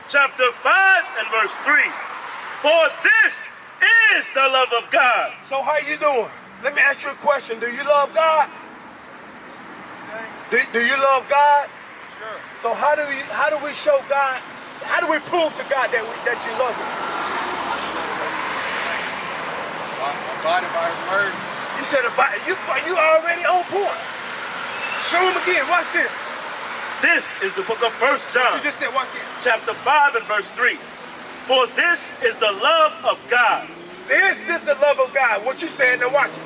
chapter 5 and verse 3. For this is the love of God. So how you doing? Let me ask you a question. Do you love God? Do you love God? Sure. So how do we show God? How do we prove to God that you love Him? Abiding by His word. You said you already on point. Show Him again. Watch this. This is the book of 1 John, You just said, watch this. chapter 5 and verse 3. For this is the love of God, This is the love of God. What you saying? Now watch it.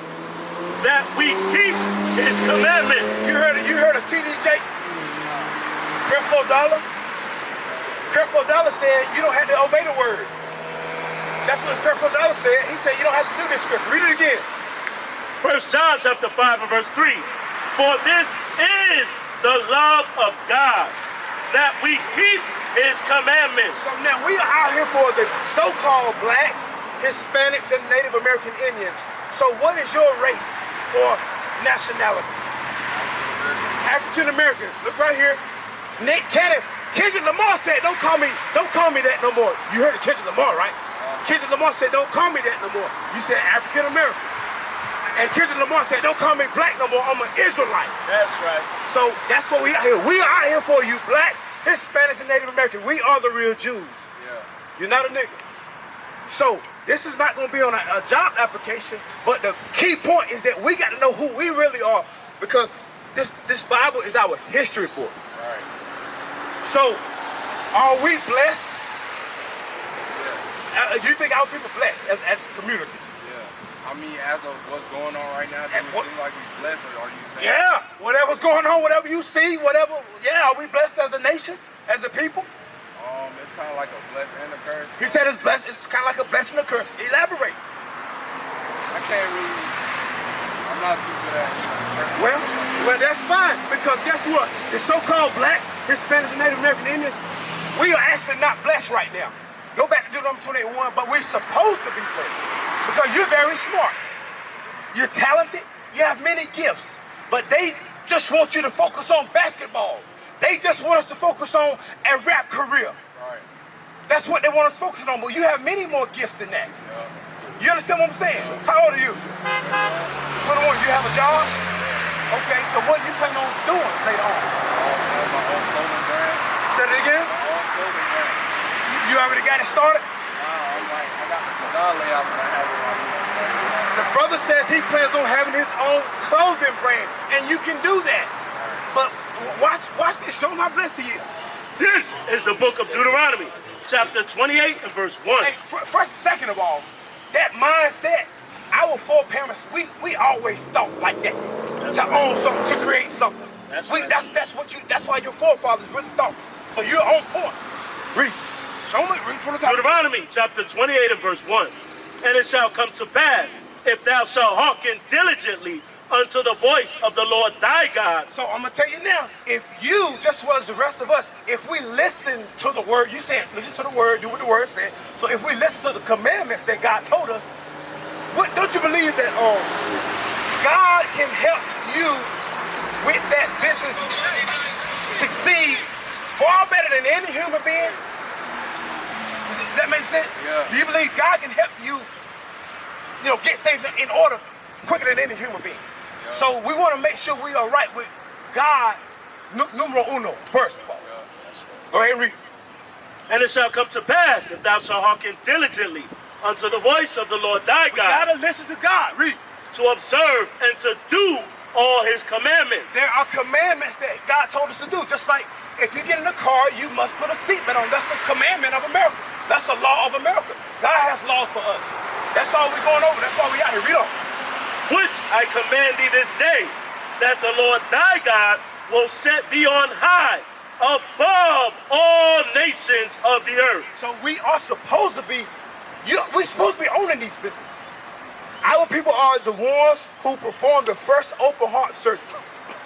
that we keep His commandments. You heard of T.D. Jakes? Creflo Dollar? Creflo Dollar said you don't have to obey the word. That's what Creflo Dollar said. He said you don't have to do this scripture. Read it again. 1 John chapter 5 and verse 3. For this is the love of God, that we keep His commandments. So now we are out here for the so-called blacks, Hispanics, and Native American Indians. So what is your race or nationality? African American. Look right here. Nick Cannon. Kendrick Lamar said, don't call me that no more. You heard of Kendrick Lamar, right? Kendrick Lamar said, don't call me that no more. You said African American. And Kendrick Lamar said, don't call me black no more. I'm an Israelite. That's right. So that's what we out here. We are out here for you blacks, Hispanics, and Native Americans. We are the real Jews. Yeah. You're not a nigga. So this is not going to be on a job application, but the key point is that we got to know who we really are, because this Bible is our history book. Right. So are we blessed? Yeah. Do you think our people blessed as a community? Yeah. I mean, as of what's going on right now, do you seem like we're blessed, or are you saying? Yeah. Whatever's going on, whatever you see, whatever. Yeah. Are we blessed as a nation, as a people? It's kind of like a blessing and a curse. He said it's blessed. It's kind of like a blessing and a curse. Elaborate. I can't really. I'm not too good at it. Well, that's fine, because guess what? The so-called blacks, Hispanics, and Native American Indians, we are actually not blessed right now. Go back to Deuteronomy 28:1, but we're supposed to be blessed because you're very smart. You're talented. You have many gifts, but they just want you to focus on basketball. They just want us to focus on a rap career. Right. That's what they want us focusing on, but you have many more gifts than that. Yeah. You understand what I'm saying? How old are you? 21. You have a job? Okay, so what do you plan on doing later on? Have my own clothing brand. Say it again? My own clothing brand. You already got it started? I'm like, I got the design layout, but I have it like, The brother says he plans on having his own clothing brand, and you can do that. But watch this. Show him how blessed he is. This is the book of Deuteronomy, chapter 28 and verse 1. Hey, first, second of all, that mindset, our foreparents, we always thought like that. That's to right. own something, to create something. That's We- right. That's why your forefathers really thought. So you're on point. Read. Show me, read from the top. Deuteronomy chapter 28 and verse 1. And it shall come to pass, if thou shalt hearken diligently unto the voice of the Lord thy God. So I'm gonna tell you now, if you, just as well as the rest of us, if we listen to the word, you said, listen to the word, do what the word said. So if we listen to the commandments that God told us, don't you believe that God can help you with that business succeed far better than any human being? Does that make sense? Yeah. Do you believe God can help you, get things in order quicker than any human being? Yeah. So we want to make sure we are right with God, numero uno, first of all. yeah, that's right. Go ahead and read. And it shall come to pass, if thou shalt hearken diligently unto the voice of the Lord thy We God, gotta listen to God. Read. to observe and to do all his commandments. There are commandments that God told us to do. Just like if you get in a car, you must put a seatbelt on. That's a commandment of America. That's a law of America. God has laws for us. That's all we're going over. That's why we out here. Read on. Which I command thee this day, that the Lord thy God will set thee on high above all nations of the earth. So we are supposed to be, we're supposed to be owning these businesses. Our people are the ones who performed the first open heart surgery.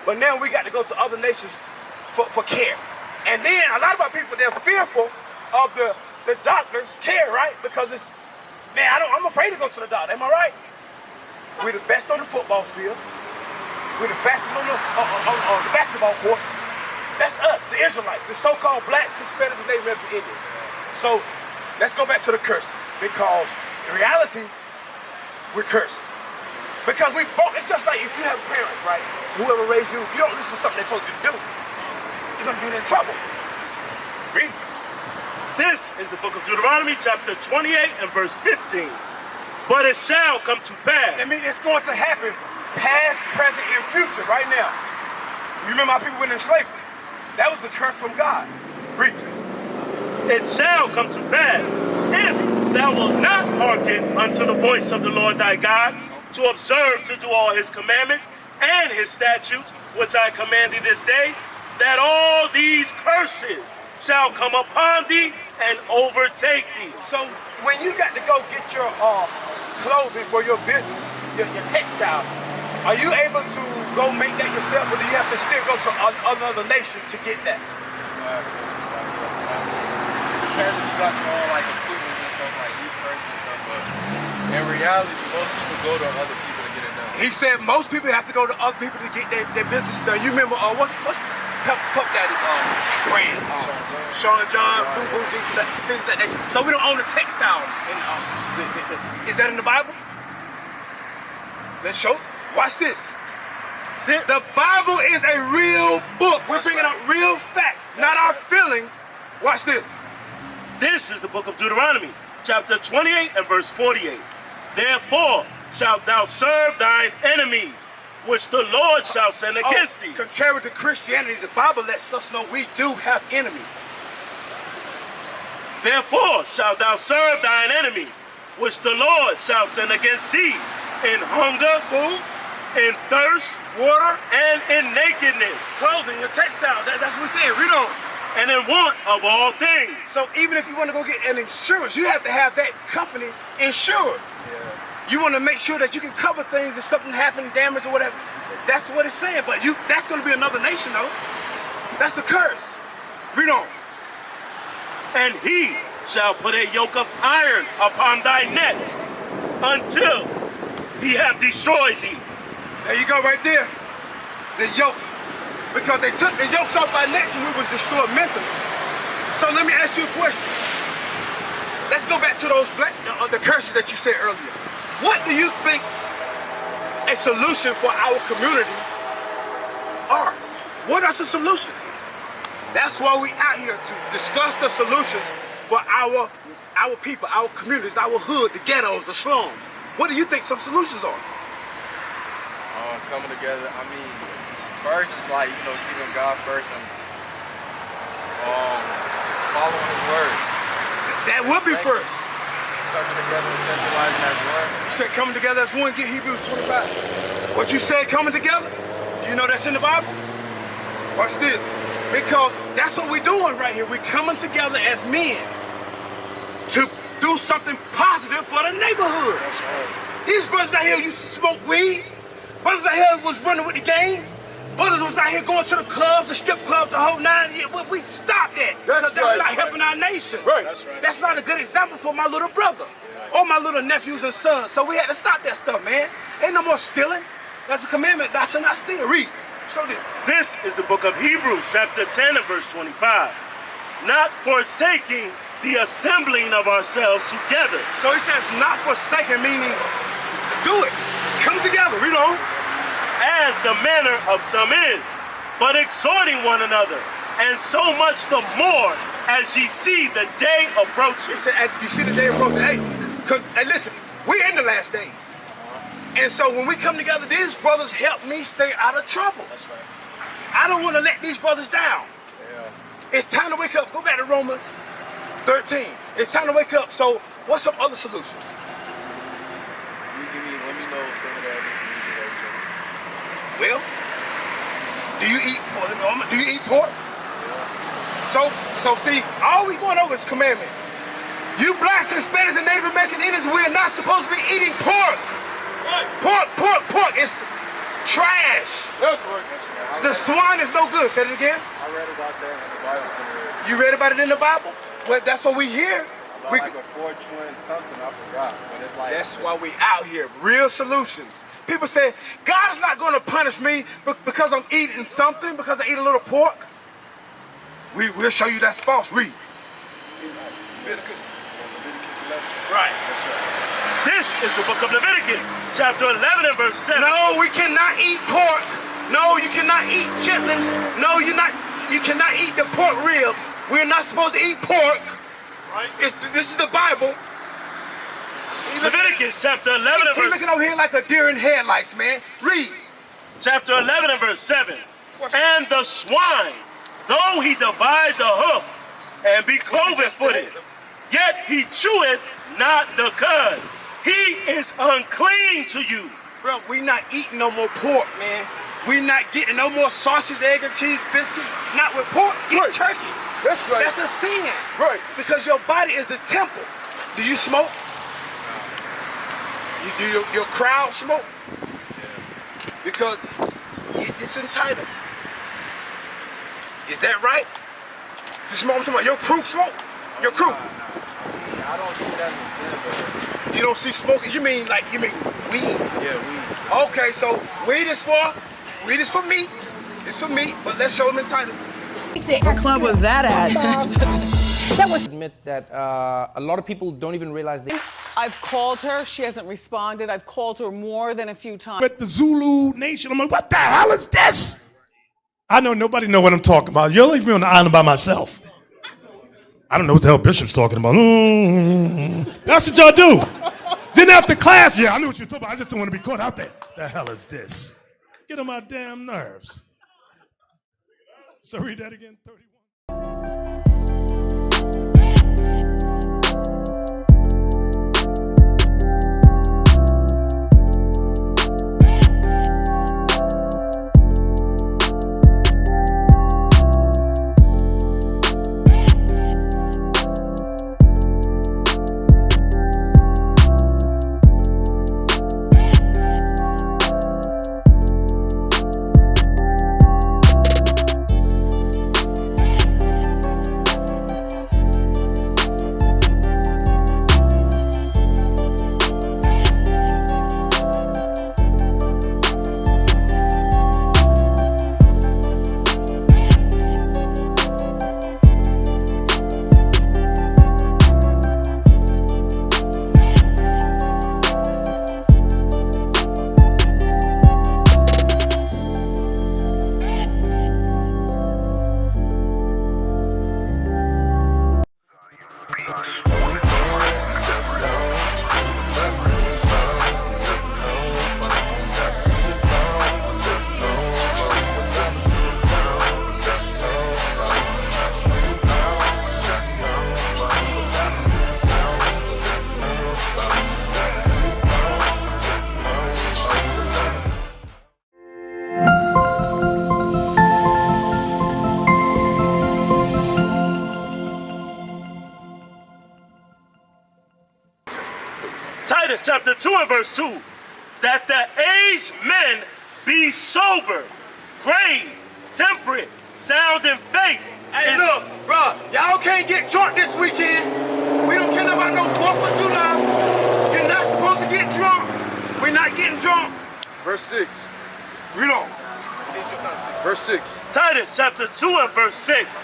But now we got to go to other nations for care. And then a lot of our people, they're fearful of the doctor's care, right? Because it's, man, I'm afraid to go to the doctor. Am I right? We're the best on the football field. We're the fastest on the basketball court. That's us, the Israelites, the so-called blacks, Hispanics, and Native American Indians. So let's go back to the curses, because in reality, we're cursed. Because we both, it's just like if you have parents, right? Whoever raised you, if you don't listen to something they told you to do, you're gonna be in trouble. Read. This is the book of Deuteronomy, chapter 28 and verse 15. But it shall come to pass. I mean, it's going to happen past, present, and future right now. You remember how people went in slavery? That was a curse from God. Read. It shall come to pass, if thou wilt not hearken unto the voice of the Lord thy God, to observe to do all his commandments and his statutes, which I command thee this day, that all these curses shall come upon thee and overtake thee. So when you got to go get your clothing for your business, your textile, are you able to go make that yourself, or do you have to still go to another nation to get that? Depends if you got your own like equipment and stuff, like you purchase and stuff, but in reality, most people go to other people to get it done. He said most people have to go to other people to get their business done. You remember what's Puff Daddy's brand? Sean John, Fubu, things of that nature. So we don't own the textiles. Is that in the Bible? Let's show. Watch this. The Bible is a real book. We're bringing up real facts, not our feelings. Watch this. This is the book of Deuteronomy, chapter 28 and verse 48. Therefore shalt thou serve thine enemies, which the Lord shall send against thee. Contrary to Christianity, the Bible lets us know we do have enemies. Therefore shalt thou serve thine enemies, which the Lord shall send against thee, in hunger, Food, in thirst, water, and in nakedness, clothing, your textile. That's what we're saying. Read on. and in want of all things. So even if you want to go get an insurance, you have to have that company insured. Yeah. You want to make sure that you can cover things if something happened, damage or whatever. That's what it's saying. But that's going to be another nation though. That's a curse. Read on. And he shall put a yoke of iron upon thy neck until he have destroyed thee. There you go right there. The yoke. Because they took the yokes off our necks and we was destroyed mentally. So let me ask you a question. Let's go back to those the curses that you said earlier. What do you think a solution for our communities are? What are some solutions? That's why we out here to discuss the solutions for our people, our communities, our hood, the ghettos, the slums. What do you think some solutions are? Coming together, I mean, first is like, keeping God first and following his word. That would be first. Coming together and centralizing that word. You said coming together as one, get Hebrews 25. What you said coming together, do you know that's in the Bible? Watch this. Because that's what we're doing right here. We're coming together as men to do something positive for the neighborhood. That's right. These brothers out here used to smoke weed. Brothers out here was running with the gangs. Brothers was out here going to the clubs, the strip clubs, the whole nine. We stopped that. Because that's not helping our nation. Right. That's right. That's not a good example for my little brother or my little nephews and sons. So we had to stop that stuff, man. Ain't no more stealing. That's a commandment. Thou shalt not steal. Read. Show this. This is the book of Hebrews, chapter 10 and verse 25. Not forsaking the assembling of ourselves together. So he says not forsaken, meaning do it. Come together. Read on. As the manner of some is, but exhorting one another, and so much the more as ye see the day approaching. He said, as you see the day approaching. Hey, listen, we're in the last days. And so when we come together, these brothers help me stay out of trouble. That's right. I don't want to let these brothers down. Yeah. It's time to wake up. Go back to Romans 13. It's time to wake up. So what's some other solutions? Let me know some of the other solutions. Well, do you eat pork? Do you eat pork? Yeah. So see, all we going over is commandments. You blacks, Hispanics, and Native American Indians, we're not supposed to be eating pork. Pork is trash. That's right. The swine is no good. Say it again. I read about that in the Bible. You read about it in the Bible? Well, that's what we hear. Like a 420 something, I forgot. But it's like That's why we out here. Real solutions. People say, God is not going to punish me because I'm eating something, because I eat a little pork. We'll show you that's false. Read. Leviticus 11. Right. Yes, sir. This is the book of Leviticus, chapter 11 and verse 7. No, we cannot eat pork. No, you cannot eat chitlins. No, you cannot eat the pork ribs. We're not supposed to eat pork. Right. This is the Bible. Leviticus chapter 11 and He's verse looking over here like a deer in headlights, man. Read. chapter 11 and verse 7. And the swine, though he divide the hoof and be cloven-footed, yet he cheweth not the cud. He is unclean to you. Bro, we not eating no more pork, man. We not getting no more sausage, egg, and cheese biscuits. Not with pork. Eat turkey. That's right. That's a sin. Right. Because your body is the temple. Do you smoke? You do your crowd smoke? Yeah. Because it's in Titus. Is that right? The smoke, I'm talking about your crew smoke? Your crew? Yeah, I don't see that in the sin, but You don't see smoking? You mean weed? yeah, we. Okay, so weed is for meat. It's for meat, but let's show them in Titus. What club was that at? Admit that a lot of people don't even realize they. I've called her. She hasn't responded. I've called her more than a few times. With the Zulu Nation, I'm like, what the hell is this? I know nobody know what I'm talking about. You'll leave me on the island by myself. I don't know what the hell Bishop's talking about. That's what y'all do. Then after class, yeah, I knew what you were talking about. I just don't want to be caught out there. The hell is this? Get on my damn nerves. So read that again, 31. Titus chapter 2 and verse 2. That the aged men be sober, grave, temperate, sound in faith. Hey, look, bro, y'all can't get drunk this weekend. We don't care about no 4th of July. You're not supposed to get drunk. We're not getting drunk. Verse 6. Read on. Verse 6. Titus chapter 2 and verse 6.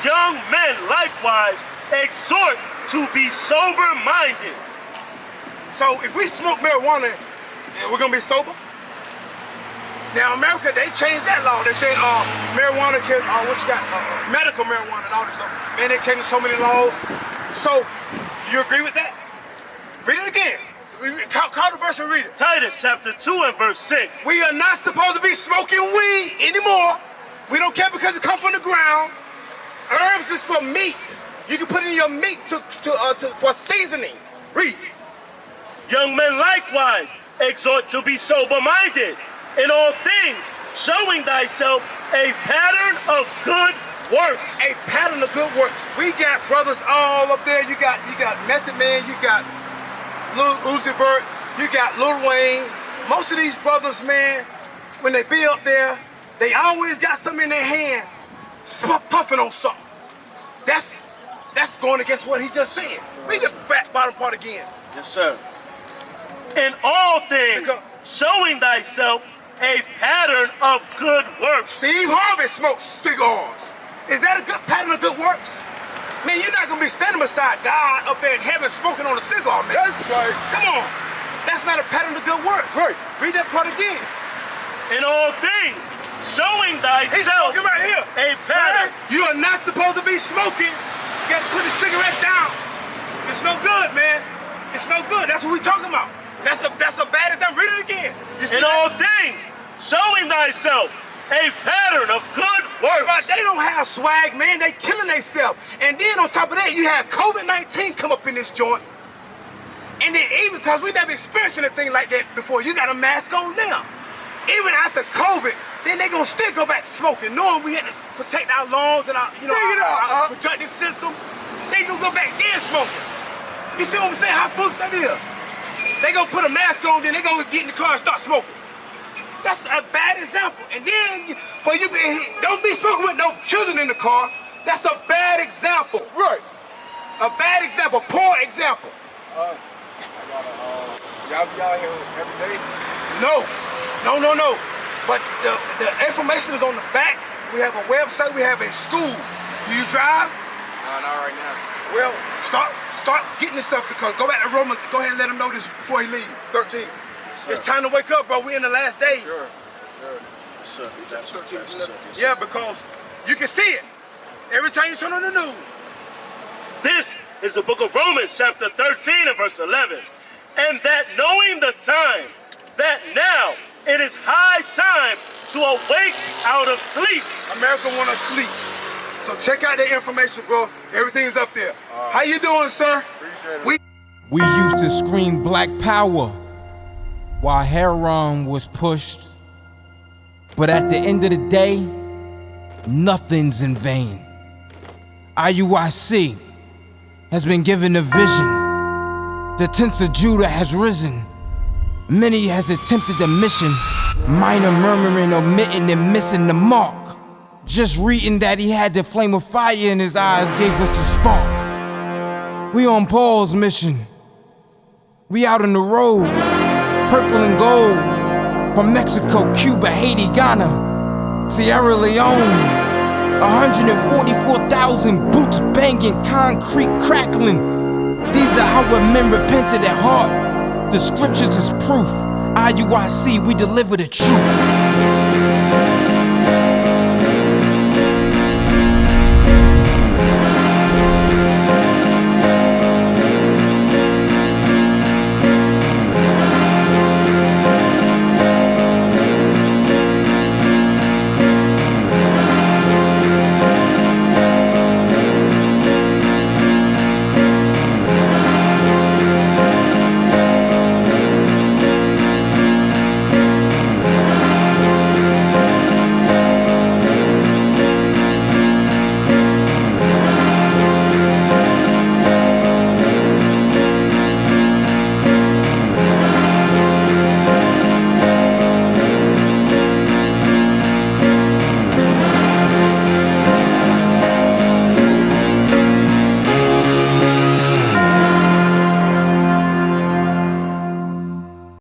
Young men likewise exhort to be sober-minded. So if we smoke marijuana, we're gonna be sober? Now America, they changed that law. They said marijuana can, medical marijuana and all this stuff. Man, they changed so many laws. So, you agree with that? Read it again. Call the verse and read it. Titus chapter 2 and verse 6. We are not supposed to be smoking weed anymore. We don't care because it comes from the ground. Herbs is for meat. You can put it in your meat for seasoning. Read. Young men likewise exhort to be sober-minded in all things, showing thyself a pattern of good works. A pattern of good works. We got brothers all up there. You got Method Man, you got Lil Uzi Vert, you got Lil Wayne. Most of these brothers, man, when they be up there, they always got something in their hand, puffing on something. That's going against what he just said. Read the back bottom part again. Yes, sir. In all things, showing thyself a pattern of good works. Steve Harvey smokes cigars. Is that a good pattern of good works? Man, you're not gonna be standing beside God up there in heaven smoking on a cigar, man. That's right. Come on. That's not a pattern of good work. Right. Read that part again. In all things, showing He's thyself smoking right here. a pattern. Sir, you are not supposed to be smoking. You gotta put the cigarette down. It's no good, man. It's no good. That's what we talking about. That's a bad example. Read it again. You see In that? all things, showing thyself a pattern of good works. But they don't have swag, man. They killing themselves. And then on top of that, you have COVID-19 come up in this joint. And then even because we never experienced anything like that before, you got a mask on now. Even after COVID, then they gonna still go back to smoking, knowing we had to protect our lungs and our, our productive system. They gonna go back then smoking. You see what I'm saying? How foolish that is? They gonna put a mask on, then they gonna get in the car and start smoking. That's a bad example. And then for you, don't be smoking with no children in the car. That's a bad example. Right. A bad example, poor example. Y'all be out here every day? No. But the information is on the back. We have a website, we have a school. Do you drive? No, not right now. Well, start getting this stuff because go back to Romans, go ahead and let him know this before he leaves. 13. It's time to wake up, bro. We're in the last days. Sure. Yeah, because you can see it. Every time you turn on the news. This is the book of Romans, chapter 13 and verse 11. And that knowing the time, that now it is high time to awake out of sleep. America want us sleep. So check out the information, bro. Everything's up there. How you doing, sir? Appreciate it. We used to scream black power while heroin was pushed. But at the end of the day, nothing's in vain. IUIC has been given a vision. The tents of Judah has risen. Many has attempted the mission. Minor murmuring, omitting, and missing the mark. Just reading that he had the flame of fire in his eyes gave us the spark. We on Paul's mission. We out on the road, purple and gold. From Mexico, Cuba, Haiti, Ghana, Sierra Leone. 144,000 boots banging, concrete crackling. These are our men repented at heart. The scriptures is proof. IUIC, we deliver the truth.